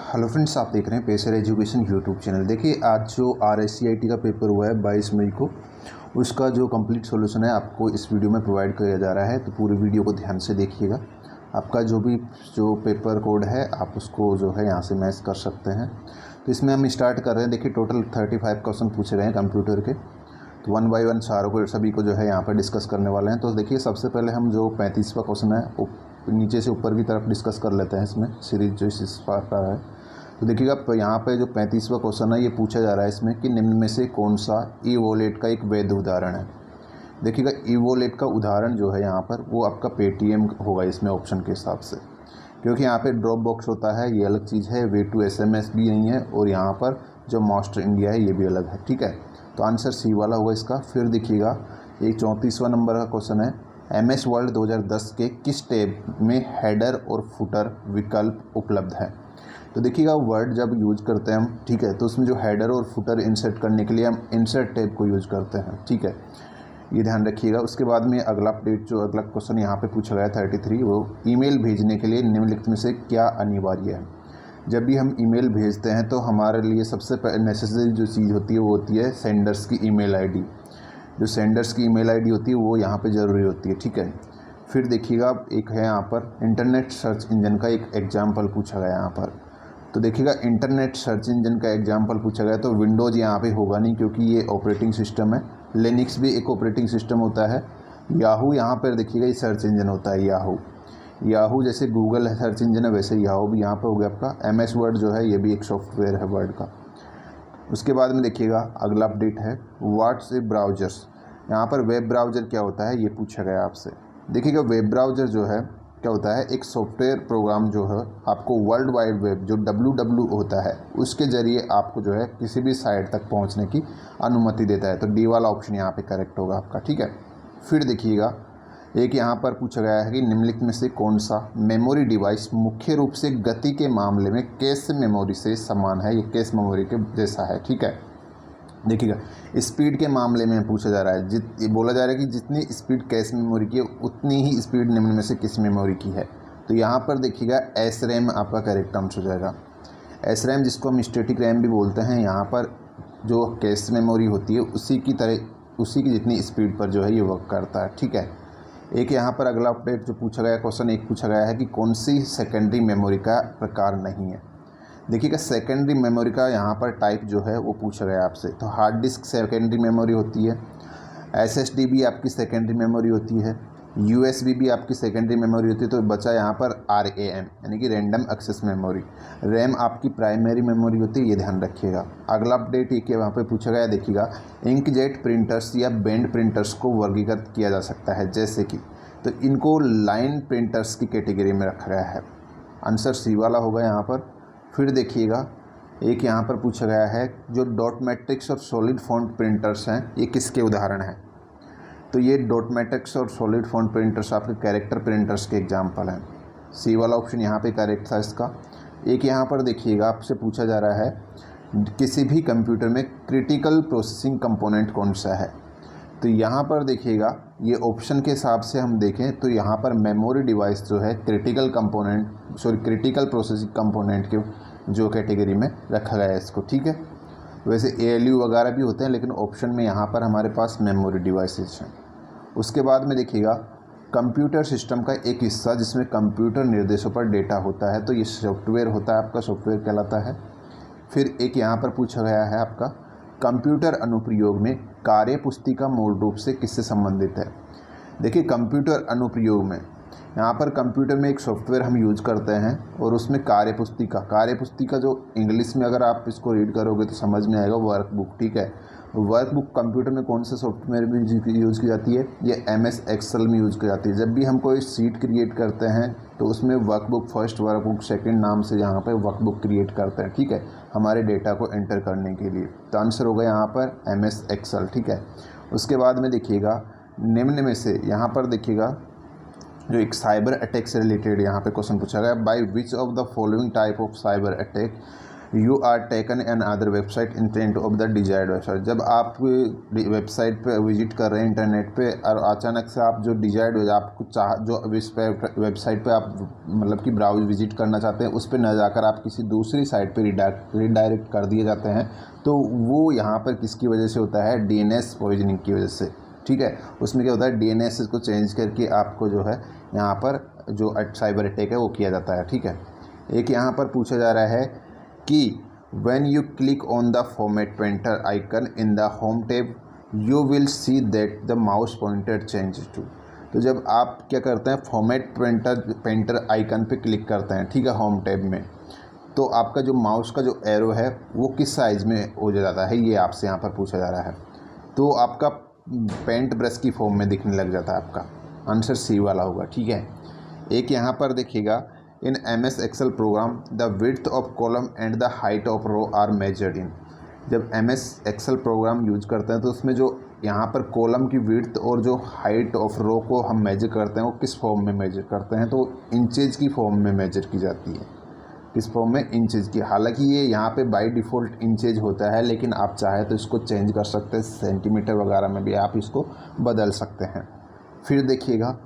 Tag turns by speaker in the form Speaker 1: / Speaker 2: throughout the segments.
Speaker 1: Hello friends, आप देख रहे हैं पेसर एजुकेशन यूट्यूब चैनल। देखिए, आज जो RSCIT का पेपर हुआ है 22 मई को, उसका जो कंप्लीट सॉल्यूशन है आपको इस वीडियो में प्रोवाइड किया जा रहा है। तो पूरी वीडियो को ध्यान से देखिएगा। आपका जो पेपर कोड है आप उसको जो है यहाँ से मैच कर सकते हैं। तो इसमें हम स्टार्ट कर रहे हैं। देखिए, टोटल 35 क्वेश्चन पूछे गए हैं कंप्यूटर के। तो वन बाई वन सारों को सभी को जो है यहाँ पर डिस्कस करने वाले हैं। तो देखिए, सबसे पहले हम जो 35वां क्वेश्चन है वो नीचे से ऊपर की तरफ डिस्कस कर लेते हैं। इसमें सीरीज जो इस बार का है, तो देखिएगा यहाँ पे जो 35वां क्वेश्चन है ये पूछा जा रहा है इसमें कि निम्न में से कौन सा ई वॉलेट का एक वैध उदाहरण है। देखिएगा, ई वॉलेट का उदाहरण जो है यहाँ पर वो आपका पेटीएम होगा इसमें ऑप्शन के हिसाब से, क्योंकि यहाँ पे ड्रॉप बॉक्स होता है, ये अलग चीज़ है। वे टू SMS भी नहीं है, और यहाँ पर जो मास्टर इंडिया है ये भी अलग है। ठीक है, तो आंसर सी वाला होगा इसका। फिर देखिएगा, एक 34वां नंबर का क्वेश्चन है, MS वर्ल्ड 2010 के किस टैब में हेडर और फुटर विकल्प उपलब्ध है। तो देखिएगा, वर्ड जब यूज करते हैं हम, ठीक है, तो उसमें जो हेडर और फुटर इंसर्ट करने के लिए हम इंसर्ट टैब को यूज करते हैं। ठीक है, ये ध्यान रखिएगा। उसके बाद में अगला क्वेश्चन यहाँ पे पूछा गया 33, वो ईमेल भेजने के लिए निम्नलिखित में से क्या अनिवार्य है। जब भी हम ईमेल भेजते हैं तो हमारे लिए सबसे नेसेसरी जो चीज़ होती है वो होती है सेंडर्स की ईमेल आईडी। जो सेंडर्स की ईमेल आईडी होती है वो यहाँ पे ज़रूरी होती है। ठीक है, फिर देखिएगा, एक है यहाँ पर इंटरनेट सर्च इंजन का एक एग्जाम्पल पूछा गया यहाँ पर। तो देखिएगा, इंटरनेट सर्च इंजन का एग्जाम्पल पूछा गया तो विंडोज़ यहाँ पे होगा नहीं, क्योंकि ये ऑपरेटिंग सिस्टम है। लिनक्स भी एक ऑपरेटिंग सिस्टम होता है। याहू यहाँ पर देखिएगा ये सर्च इंजन होता है। याहू जैसे गूगल सर्च इंजन है, वैसे याहू भी यहाँ पर हो गया आपका। MS वर्ड जो है ये भी एक सॉफ्टवेयर है वर्ड का। उसके बाद में देखिएगा, अगला अपडेट है व्हाट्सएप ब्राउजर्स। यहाँ पर वेब ब्राउज़र क्या होता है ये पूछा गया आपसे। देखिएगा, वेब ब्राउज़र जो है क्या होता है, एक सॉफ्टवेयर प्रोग्राम जो है आपको वर्ल्ड वाइड वेब जो WWW होता है उसके ज़रिए आपको जो है किसी भी साइट तक पहुंचने की अनुमति देता है। तो डी वाला ऑप्शन यहाँ पे करेक्ट होगा आपका। ठीक है, फिर देखिएगा, एक यहाँ पर पूछा गया है कि निम्नलिखित में से कौन सा मेमोरी डिवाइस मुख्य रूप से गति के मामले में कैश मेमोरी से समान है। ये कैश मेमोरी के जैसा है। ठीक है, देखिएगा, स्पीड के मामले में पूछा जा रहा है, ये बोला जा रहा है कि जितनी स्पीड कैश मेमोरी की है उतनी ही स्पीड निम्न में से किस मेमोरी की है। तो यहाँ पर देखिएगा SRAM आपका करेक्ट आंसर हो जाएगा। SRAM जिसको हम स्टैटिक रैम भी बोलते हैं, यहाँ पर जो कैश मेमोरी होती है उसी की जितनी स्पीड पर जो है ये वर्क करता है। ठीक है, एक यहाँ पर अगला अपडेट जो पूछा गया क्वेश्चन एक पूछा गया है कि कौन सी सेकेंडरी मेमोरी का प्रकार नहीं है। देखिएगा, सेकेंडरी मेमोरी का यहाँ पर टाइप जो है वो पूछा गया आपसे। तो हार्ड डिस्क सेकेंडरी मेमोरी होती है, SSD भी आपकी सेकेंडरी मेमोरी होती है, USB भी आपकी सेकेंडरी मेमोरी होती है। तो बचा यहाँ पर RAM यानी कि रैंडम एक्सेस मेमोरी। रैम आपकी प्राइमरी मेमोरी होती है, ये ध्यान रखिएगा। अगला अपडेट ये कि वहाँ पर पूछा गया, देखिएगा, इंकजेट प्रिंटर्स या बैंड प्रिंटर्स को वर्गीकृत किया जा सकता है जैसे कि, तो इनको लाइन प्रिंटर्स की कैटेगरी में रखा गया है। आंसर सी वाला होगा यहाँ पर। फिर देखिएगा, एक यहाँ पर पूछा गया है जो डॉट मैट्रिक्स और सॉलिड फॉन्ट प्रिंटर्स हैं ये किसके उदाहरण हैं। तो ये डॉट मैट्रिक्स और सॉलिड फॉन्ट प्रिंटर्स आपके कैरेक्टर प्रिंटर्स के एग्जांपल हैं। सी वाला ऑप्शन यहाँ पे करेक्ट था इसका। एक यहाँ पर देखिएगा, आपसे पूछा जा रहा है किसी भी कंप्यूटर में क्रिटिकल प्रोसेसिंग कंपोनेंट कौन सा है। तो यहाँ पर देखिएगा, ये ऑप्शन के हिसाब से हम देखें तो यहाँ पर मेमोरी डिवाइस जो है क्रिटिकल प्रोसेसिंग कंपोनेंट के जो कैटेगरी में रखा गया है इसको। ठीक है, वैसे ALU वगैरह भी होते हैं, लेकिन ऑप्शन में यहाँ पर हमारे पास मेमोरी डिवाइसेस हैं। उसके बाद में देखिएगा, कंप्यूटर सिस्टम का एक हिस्सा जिसमें कंप्यूटर निर्देशों पर डेटा होता है, तो ये सॉफ्टवेयर होता है, आपका सॉफ्टवेयर कहलाता है। फिर एक यहाँ पर पूछा गया है आपका, कंप्यूटर अनुप्रयोग में कार्य पुस्तिका मूल रूप से किससे संबंधित है। देखिए, कंप्यूटर अनुप्रयोग में यहाँ पर कंप्यूटर में एक सॉफ्टवेयर हम यूज करते हैं और उसमें कार्य पुस्तिका जो इंग्लिश में अगर आप इसको रीड करोगे तो समझ में आएगा वर्कबुक। ठीक है, वर्कबुक कंप्यूटर में कौन से सॉफ्टवेयर में यूज़ की जाती है, ये MS Excel में यूज़ की जाती है। जब भी हम कोई सीट क्रिएट करते हैं तो उसमें वर्कबुक फर्स्ट, वर्कबुक सेकंड नाम से यहाँ पर वर्कबुक क्रिएट करते हैं। ठीक है, हमारे डेटा को एंटर करने के लिए। तो आंसर होगा यहाँ पर MS Excel। ठीक है, उसके बाद में देखिएगा, निम्न में से यहाँ पर देखिएगा जो एक साइबर अटैक से रिलेटेड यहाँ पे क्वेश्चन पूछा गया, by which of the following type of cyber attack you are taken an other website intent of the desired website. जब आप वेबसाइट पे विजिट कर रहे हैं इंटरनेट पे और अचानक से आप जो डिजायर्ड आपको जो वेबसाइट पे आप मतलब कि ब्राउज विजिट करना चाहते हैं उस पर न जाकर आप किसी दूसरी साइट पे रिडायरेक्ट कर दिए जाते हैं, तो वो यहाँ पर किसकी वजह से होता है, DNS पॉइजनिंग की वजह से। ठीक है, उसमें क्या होता है, DNS को चेंज करके आपको जो है यहाँ पर जो साइबर अटैक है वो किया जाता है। ठीक है, एक यहाँ पर पूछा जा रहा है कि when you click on the format pointer icon in the home tab you will see that the mouse pointer changes to। तो जब आप क्या करते हैं, फॉर्मेट पेंटर आइकन पे क्लिक करते हैं, ठीक है, होम टैब में, तो आपका जो माउस का जो एरो है वो किस साइज़ में हो जाता है, ये आपसे यहाँ पर पूछा जा रहा है। तो आपका पेंट ब्रश की फॉर्म में दिखने लग जाता है, आपका आंसर सी वाला होगा। ठीक है, एक यहाँ पर देखिएगा, in MS Excel program the width of column and the height of row are measured in. जब MS Excel प्रोग्राम यूज करते हैं तो उसमें जो यहाँ पर कॉलम की विड्थ और जो हाइट ऑफ रो को हम मेजर करते हैं वो किस फॉर्म में मेजर करते हैं, तो इंचेज की फॉर्म में मेजर की जाती है। किस फॉर्म में, इंचेज की। हालांकि ये यहाँ पे बाय डिफ़ॉल्ट इंचेज होता है, लेकिन आप चाहे तो इसको चेंज कर सकते हैं, सेंटीमीटर वगैरह में भी आप इसको बदल सकते हैं। फिर देखिएगा,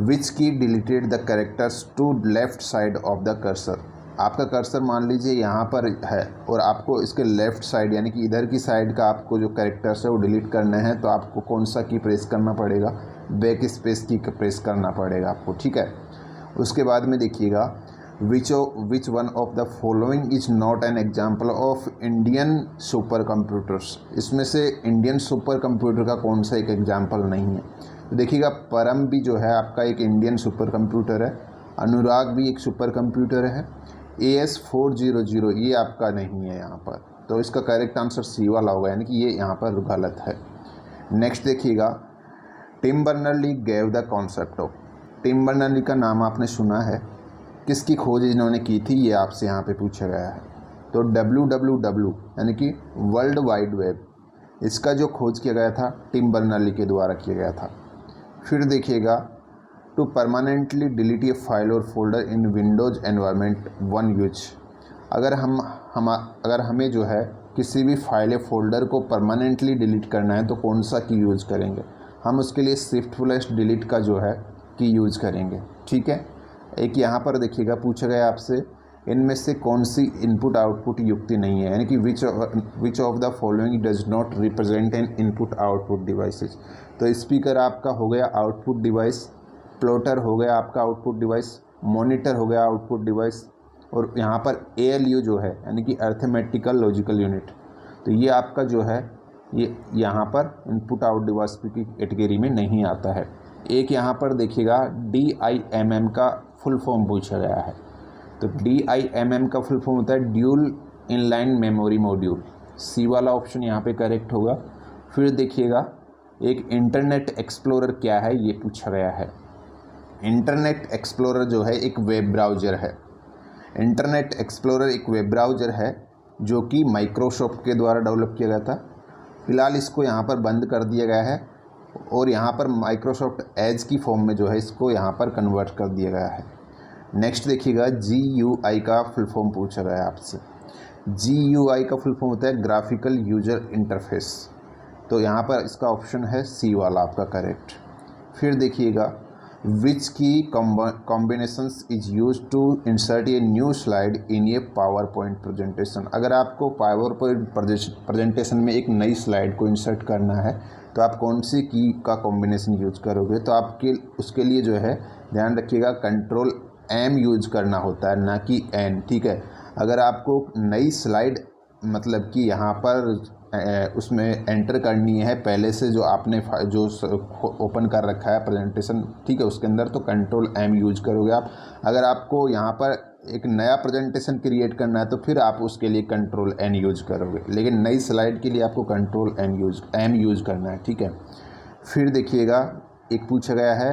Speaker 1: which key deleted the characters to left side of the cursor. आपका कर्सर मान लीजिए यहाँ पर है और आपको इसके लेफ़्ट साइड यानी कि इधर की साइड का आपको जो कैरेक्टर्स है वो डिलीट करने हैं, तो आपको कौन सा की प्रेस करना पड़ेगा, बैक स्पेस की प्रेस करना पड़ेगा आपको। ठीक है, उसके बाद में देखिएगा, which one of the following is not an example of Indian super computers. इसमें से इंडियन सुपर कंप्यूटर का कौन सा एक एग्जाम्पल नहीं है। तो देखिएगा, परम भी जो है आपका एक इंडियन सुपर कंप्यूटर है, अनुराग भी एक सुपर कंप्यूटर है, AS400 ये आपका नहीं है यहाँ पर, तो इसका करेक्ट आंसर सी वाला होगा, यानी कि ये यहाँ पर गलत है। नेक्स्ट देखिएगा, Tim Berners Lee gave the concept of. Tim Berners Lee का नाम आपने सुना है, किसकी खोज इन्होंने की थी, ये आपसे यहाँ पे पूछा गया है। तो WWW यानी कि वर्ल्ड वाइड वेब, इसका जो खोज किया गया था टिम बर्नर्ली के द्वारा किया गया था। फिर देखिएगा, to permanently delete a file और folder in Windows environment one use. अगर हमें जो है किसी भी फाइल या फोल्डर को परमानेंटली डिलीट करना है तो कौन सा की यूज़ करेंगे, हम उसके लिए shift+delete का जो है की यूज़ करेंगे। ठीक है, एक यहाँ पर देखिएगा पूछा गया आपसे, इनमें से कौन सी इनपुट आउटपुट युक्ति नहीं है, यानी कि विच of the following does not represent N input output devices. तो स्पीकर आपका हो गया आउटपुट डिवाइस, प्लॉटर हो गया आपका आउटपुट डिवाइस, मॉनिटर हो गया आउटपुट डिवाइस, और यहाँ पर ALU जो है यानी कि अर्थमेटिकल लॉजिकल यूनिट, तो ये आपका जो है ये यहाँ पर इनपुट आउट डिवाइस की कैटेगरी में नहीं आता है। एक यहाँ पर देखिएगा, DIMM का फुल फॉर्म पूछा गया है। तो DIMM का फुल फॉर्म होता है ड्यूल इनलाइन मेमोरी मॉड्यूल, सी वाला ऑप्शन यहाँ पे करेक्ट होगा। फिर देखिएगा, एक इंटरनेट एक्सप्लोरर क्या है ये पूछा गया है। इंटरनेट एक्सप्लोरर जो है एक वेब ब्राउज़र है। इंटरनेट एक्सप्लोरर एक वेब ब्राउज़र है जो कि माइक्रोसॉफ्ट के द्वारा डेवलप किया गया था। फ़िलहाल इसको यहाँ पर बंद कर दिया गया है और यहाँ पर माइक्रोसॉफ्ट एज की फॉर्म में जो है इसको यहाँ पर कन्वर्ट कर दिया गया है। नेक्स्ट देखिएगा, GUI का फुल फॉर्म पूछा गया है आपसे। GUI का फुल फॉर्म होता है ग्राफिकल यूजर इंटरफेस, तो यहाँ पर इसका ऑप्शन है सी वाला आपका करेक्ट। फिर देखिएगा, which key combinations is use to insert a new slide in a power point presentation. अगर आपको पावर पॉइंट प्रेजेंटेशन में एक नई स्लाइड को इंसर्ट करना है तो आप कौन सी की का कॉम्बिनेशन यूज करोगे, तो आपके उसके लिए जो है ध्यान रखिएगा Ctrl+M यूज करना होता है, ना कि N। ठीक है, अगर आपको नई स्लाइड मतलब कि यहाँ पर उसमें एंटर करनी है पहले से जो आपने जो ओपन कर रखा है प्रेजेंटेशन, ठीक है, उसके अंदर तो Ctrl+M यूज करोगे आप। अगर आपको यहाँ पर एक नया प्रेजेंटेशन क्रिएट करना है तो फिर आप उसके लिए Ctrl+N यूज करोगे, लेकिन नई स्लाइड के लिए आपको Ctrl+M यूज करना है। ठीक है, फिर देखिएगा, एक पूछा गया है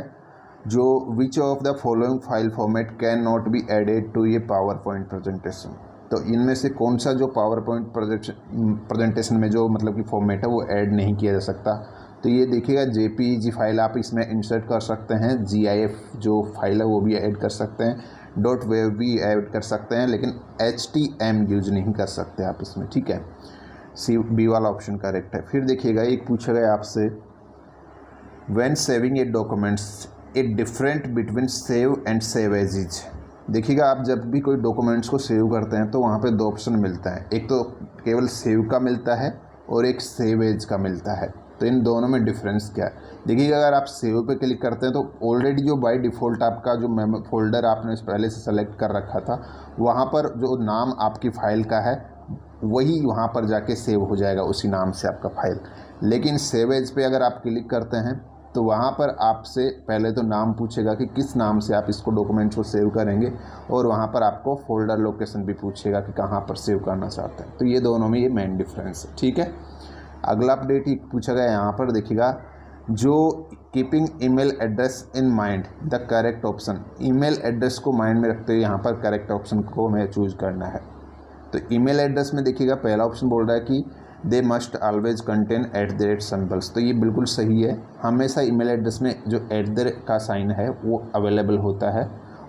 Speaker 1: जो which of the following file format can not be added to a power point presentation. तो इनमें से कौन सा जो पावर पॉइंट प्रेजेंटेशन में जो मतलब कि फॉर्मेट है वो ऐड नहीं किया जा सकता। तो ये देखिएगा, JPEG फाइल आप इसमें इंसर्ट कर सकते हैं, GIF जो फाइल है वो भी ऐड कर सकते हैं, .wav भी ऐड कर सकते हैं, लेकिन HTML यूज़ नहीं कर सकते आप इसमें, ठीक है। बी वाला ऑप्शन करेक्ट है। फिर देखिएगा एक पूछा गया आपसे, when saving a documents a different between save and save as is. देखिएगा आप जब भी कोई डॉक्यूमेंट्स को सेव करते हैं तो वहाँ पे दो ऑप्शन मिलता है, एक तो केवल सेव का मिलता है और एक सेव एज का मिलता है। तो इन दोनों में डिफरेंस क्या है? देखिएगा अगर आप सेव पे क्लिक करते हैं तो ऑलरेडी जो बाय डिफ़ॉल्ट आपका जो फोल्डर आपने पहले से सेलेक्ट कर रखा था, वहाँ पर जो नाम आपकी फ़ाइल का है वही वहाँ पर जाके सेव हो जाएगा, उसी नाम से आपका फ़ाइल। लेकिन सेव एज पे अगर आप क्लिक करते हैं तो वहाँ पर आपसे पहले तो नाम पूछेगा कि किस नाम से आप इसको डॉक्यूमेंट्स को सेव करेंगे, और वहाँ पर आपको फ़ोल्डर लोकेशन भी पूछेगा कि कहाँ पर सेव करना चाहते हैं। तो ये दोनों में ये मेन डिफरेंस है, ठीक है। अगला अपडेट ही पूछा गया यहाँ पर, देखिएगा जो keeping email address in mind the correct option. Email address को माइंड में रखते हुए यहाँ पर करेक्ट ऑप्शन को हमें चूज़ करना है। तो ईमेल एड्रेस में देखिएगा पहला ऑप्शन बोल रहा है कि they must always contain @ symbols. तो ये बिल्कुल सही है, हमेशा ईमेल एड्रेस में जो @ का साइन है वो अवेलेबल होता है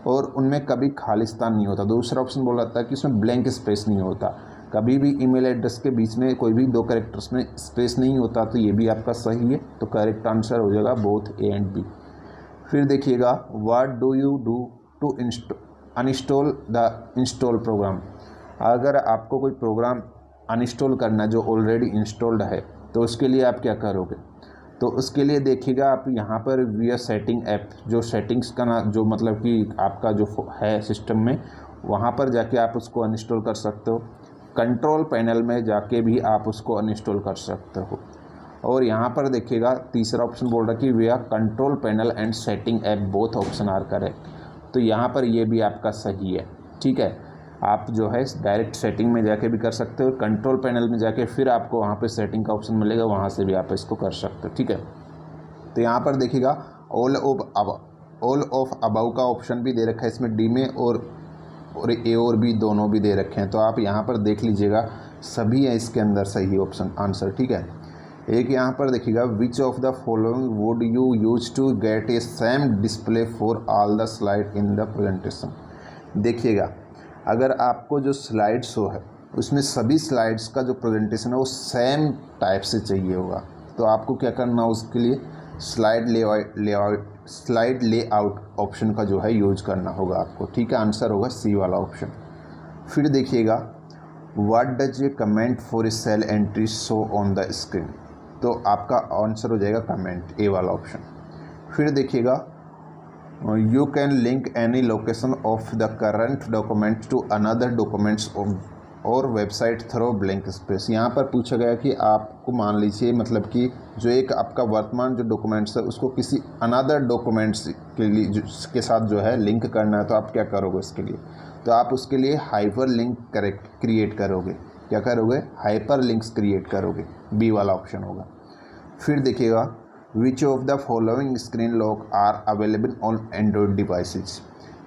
Speaker 1: और उनमें कभी खालिस्तान नहीं होता। दूसरा ऑप्शन बोल रहा था कि उसमें ब्लैंक स्पेस नहीं होता, कभी भी ईमेल एड्रेस के बीच में कोई भी 2 कैरेक्टर्स में स्पेस नहीं होता। तो ये भी आपका सही है, तो करेक्ट आंसर हो जाएगा बोथ ए एंड बी। फिर देखिएगा what do you do to uninstall the install program. अगर आपको कोई प्रोग्राम अनइंस्टॉल करना जो ऑलरेडी इंस्टॉल्ड है तो उसके लिए आप क्या करोगे? तो उसके लिए देखिएगा आप यहाँ पर विया सेटिंग ऐप, जो सेटिंग्स का ना जो मतलब कि आपका जो है सिस्टम में, वहाँ पर जाके आप उसको अनइंस्टॉल कर सकते हो। कंट्रोल पैनल में जाके भी आप उसको अनइंस्टॉल कर सकते हो। और यहाँ पर देखिएगा तीसरा ऑप्शन बोल रहा है कि via control panel and setting app both option are correct. तो यहाँ पर ये भी आपका सही है, ठीक है। आप जो है डायरेक्ट सेटिंग में जाके भी कर सकते हो, कंट्रोल पैनल में जाके फिर आपको वहाँ पे सेटिंग का ऑप्शन मिलेगा, वहाँ से भी आप इसको कर सकते हो, ठीक है। तो यहाँ पर देखिएगा ऑल ऑफ अबव का ऑप्शन भी दे रखा है इसमें डी में, और ए और बी दोनों भी दे रखे हैं। तो आप यहाँ पर देख लीजिएगा सभी है इसके अंदर सही ऑप्शन आंसर, ठीक है। एक यहाँ पर देखिएगा which of the following would you use to get a same display for all the slide in the presentation. देखिएगा अगर आपको जो स्लाइड शो है उसमें सभी स्लाइड्स का जो प्रेजेंटेशन है वो सेम टाइप से चाहिए होगा, तो आपको क्या करना है उसके लिए स्लाइड लेआउट ऑप्शन का जो है यूज करना होगा आपको, ठीक है। आंसर होगा सी वाला ऑप्शन। फिर देखिएगा what does a comment for a cell entry show on the screen. तो आपका आंसर हो जाएगा कमेंट, ए वाला ऑप्शन। फिर देखिएगा you can link any location of the current document to another documents और वेबसाइट थ्रू ब्लैंक स्पेस। यहाँ पर पूछा गया कि आपको मान लीजिए मतलब कि जो एक आपका वर्तमान जो डॉक्यूमेंट्स है उसको किसी अनदर डॉक्यूमेंट्स के लिए के साथ जो है लिंक करना है, तो आप क्या करोगे इसके लिए? तो आप उसके लिए हाइपर लिंक क्रिएट करोगे। क्या करोगे? हाइपर लिंक्स क्रिएट करोगे, बी वाला ऑप्शन होगा। फिर देखिएगा which of the following screen lock are available on Android devices.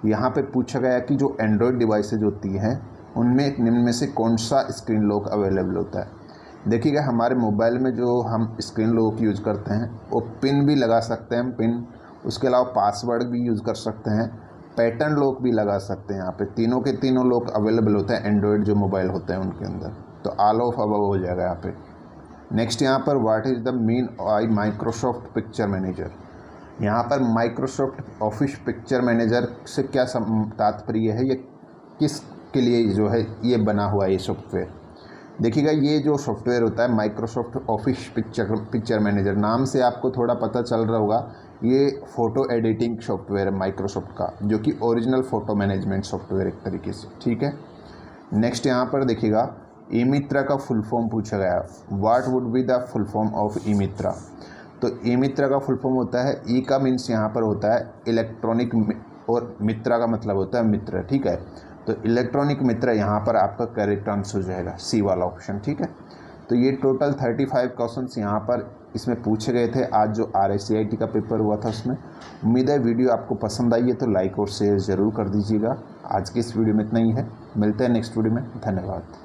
Speaker 1: यहाँ पे पूछा गया कि जो एंड्रॉयड डिवाइसेज होती हैं उनमें निम्न में से कौन सा स्क्रीन लॉक अवेलेबल होता है। देखिएगा हमारे मोबाइल में जो हम स्क्रीन लॉक यूज़ करते हैं वो पिन भी लगा सकते हैं, पिन, उसके अलावा पासवर्ड भी यूज़ कर सकते हैं, पैटर्न लॉक भी लगा सकते हैं। यहाँ पे तीनों के तीनों लॉक अवेलेबल होते हैं एंड्रॉयड जो मोबाइल होते हैं उनके अंदर, तो ऑल ऑफ अबव हो जाएगा यहाँ पे। नेक्स्ट यहाँ पर what is the mean I Microsoft picture manager. यहाँ पर माइक्रोसॉफ्ट ऑफिस पिक्चर मैनेजर से क्या तात्पर्य है, ये किसके लिए जो है ये बना हुआ है ये सॉफ्टवेयर। देखिएगा ये जो सॉफ्टवेयर होता है माइक्रोसॉफ्ट ऑफिस पिक्चर मैनेजर, नाम से आपको थोड़ा पता चल रहा होगा, ये फ़ोटो एडिटिंग सॉफ्टवेयर है माइक्रोसॉफ्ट का, जो कि ओरिजिनल फ़ोटो मैनेजमेंट सॉफ्टवेयर एक तरीके से, ठीक है। नेक्स्ट यहाँ पर देखिएगा ई मित्रा का फुल फॉर्म पूछा गया, what would be the full form of e Mitra. तो ई मित्रा का फुल फॉर्म होता है, ई का मीन्स यहाँ पर होता है इलेक्ट्रॉनिक और मित्रा का मतलब होता है मित्र, ठीक है। तो इलेक्ट्रॉनिक मित्र यहाँ पर आपका करेक्ट आंसर हो जाएगा सी वाला ऑप्शन, ठीक है। तो ये टोटल 35 क्वेश्चंस यहाँ पर इसमें पूछे गए थे आज जो RSCIT का पेपर हुआ था उसमें। उम्मीद है वीडियो आपको पसंद आई है तो लाइक और शेयर ज़रूर कर दीजिएगा। आज की इस वीडियो में इतना ही है, मिलते हैं नेक्स्ट वीडियो में, धन्यवाद।